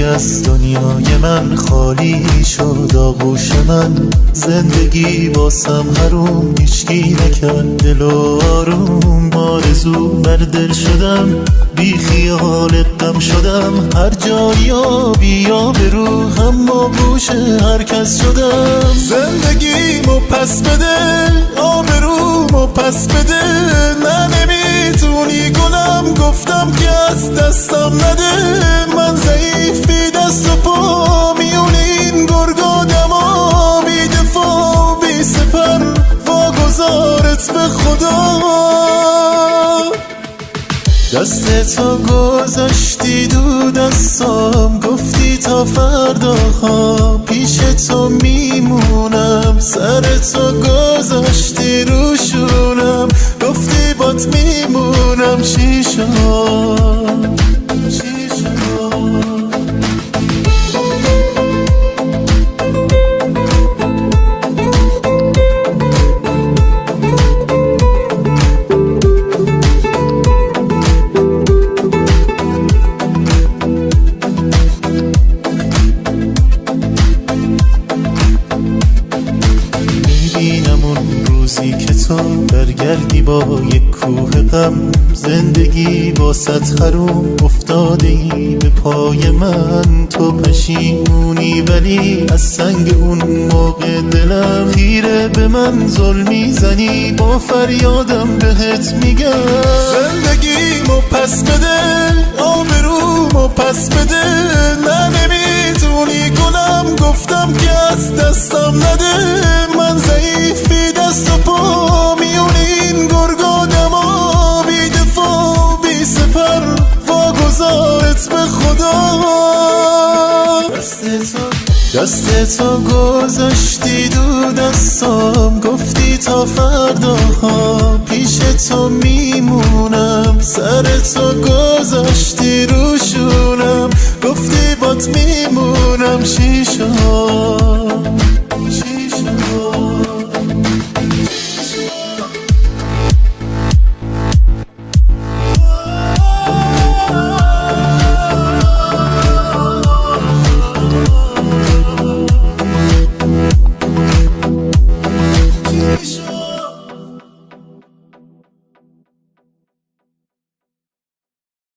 از دنیای من خالی شد، آغوش من زندگی باسم حروم، هیچکی نکرد دل و آروم. آرزو بر دل شدم، بی خیال غم شدم، هر جایی بیا به رو اما گوش هر کس شدم. زندگیمو پس بده، آبرومو پس بده، نه نمیتونی گلم، گفتم که از دستم نده. من ضعیف بی دست و پا میون این گرگا دما، بی دفاع بی سپر واگذارت به خدا. دست تو گذاشتی دو دستام، گفتی تا فردا ها پیش تو میمونم. سر تو گذاشتی رو شونم، گفتی بات میمونم. چی شد؟ که تو برگردی با یک کوه غم، زندگی واسط حروم افتاده ای به پای من. تو پشیمونی ولی از سنگ اون موقع دلم، خیره به من ظلمی زنی با فریادم بهت میگم. زندگیمو پس بده، آبرومو پس بده، نه نمیتونی گلم، گفتم که از دستم نده. من ضعیف بی دست و پا میون این گرگا دما، بی دفاع بی سپر واگذارت به خدا. دست تو گذاشتی دو دستام، گفتی تا فردا ها پیش تو میمونم. سر تو گذاشتی رو شونم، گفتی بات میمونم.